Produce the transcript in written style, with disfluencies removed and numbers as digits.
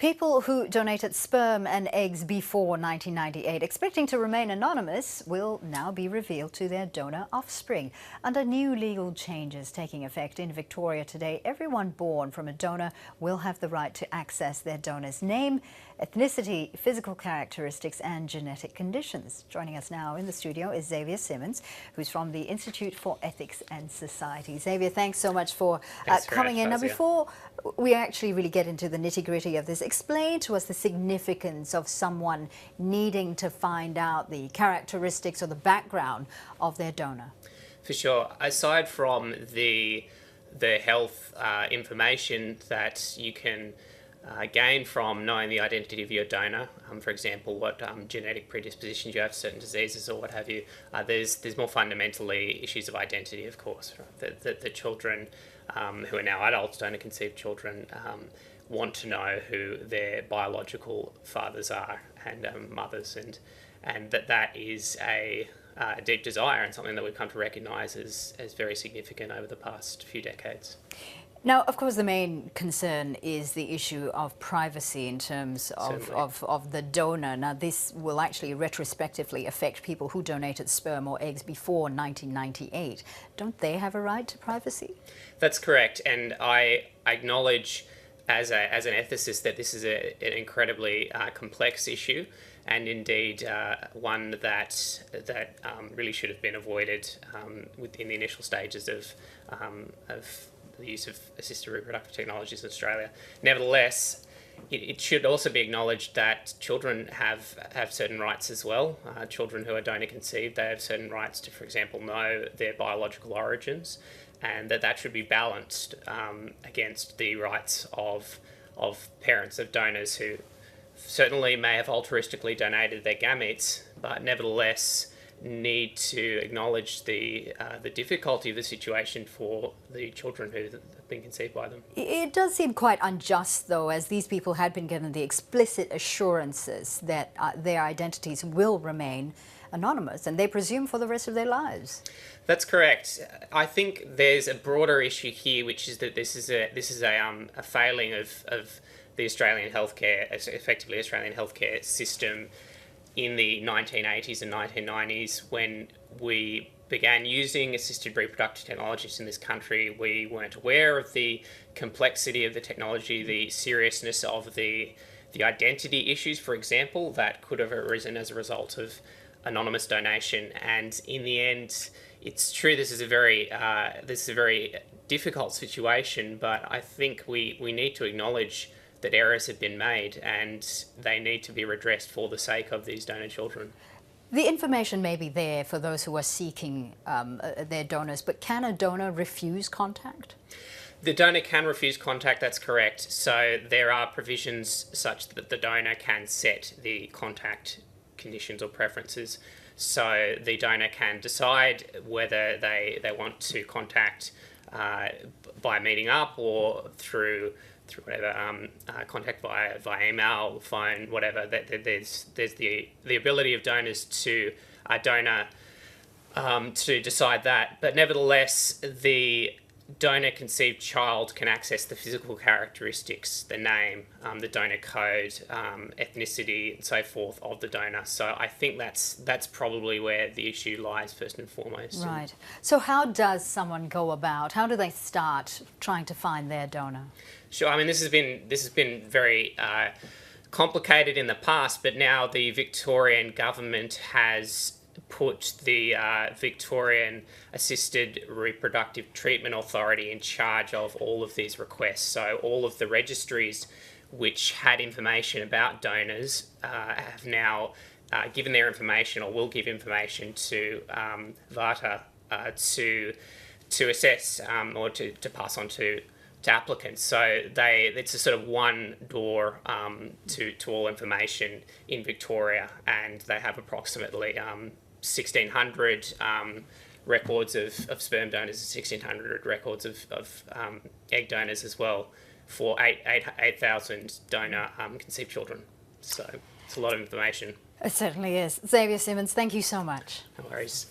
People who donated sperm and eggs before 1998, expecting to remain anonymous, will now be revealed to their donor offspring. Under new legal changes taking effect in Victoria today, everyone born from a donor will have the right to access their donor's name, ethnicity, physical characteristics and genetic conditions. Joining us now in the studio is Xavier Symons, who's from the Institute for Ethics and Society. Xavier, thanks so much for coming in. Now, before we actually really get into the nitty-gritty of this, explain to us the significance of someone needing to find out the characteristics or the background of their donor. For sure. Aside from the health information that you can gain from knowing the identity of your donor, for example, what genetic predispositions you have to certain diseases or what have you, there's more fundamentally issues of identity, of course. Right? The children who are now adults, donor-conceived children, want to know who their biological fathers are and mothers, and that is a deep desire and something that we've come to recognise as very significant over the past few decades. Now, of course, the main concern is the issue of privacy in terms of the donor. Now, this will actually retrospectively affect people who donated sperm or eggs before 1998. Don't they have a right to privacy? That's correct, and I acknowledge as an ethicist that this is an incredibly complex issue, and indeed one that really should have been avoided within the initial stages of the use of assisted reproductive technologies in Australia. Nevertheless, it should also be acknowledged that children have certain rights as well. Children who are donor conceived, they have certain rights to, for example, know their biological origins, and that should be balanced against the rights of parents of donors who certainly may have altruistically donated their gametes, but nevertheless need to acknowledge the difficulty of the situation for the children who have been conceived by them. It does seem quite unjust, though, as these people had been given the explicit assurances that their identities will remain anonymous, and they presume for the rest of their lives. That's correct. I think there's a broader issue here, which is that this is a failing of the Australian healthcare, effectively Australian healthcare system, in the 1980s and 1990s, when we began using assisted reproductive technologies in this country. We weren't aware of the complexity of the technology, the seriousness of the identity issues, for example, that could have arisen as a result of anonymous donation. And in the end, it's true this is a very difficult situation, but I think we need to acknowledge that errors have been made and they need to be redressed for the sake of these donor children. The information may be there for those who are seeking their donors, but can a donor refuse contact? The donor can refuse contact, that's correct. So there are provisions such that the donor can set the contact conditions or preferences. So the donor can decide whether they want to contact by meeting up or through whatever, contact via email, phone, whatever. There's the ability of donors to decide that. But nevertheless, the donor-conceived child can access the physical characteristics, the name, the donor code, ethnicity, and so forth of the donor. So I think that's probably where the issue lies first and foremost. Right. So how does someone go about? How do they start trying to find their donor? Sure. I mean, this has been very complicated in the past, but now the Victorian government has put the Victorian Assisted Reproductive Treatment Authority in charge of all of these requests. So all of the registries which had information about donors have now given their information or will give information to VATA to assess or to pass on to applicants. So it's a sort of one door to all information in Victoria, and they have approximately 1,600 records of sperm donors and 1,600 records of egg donors as well for 8,000 donor conceived children. So it's a lot of information. It certainly is. Xavier Symons, thank you so much. No worries.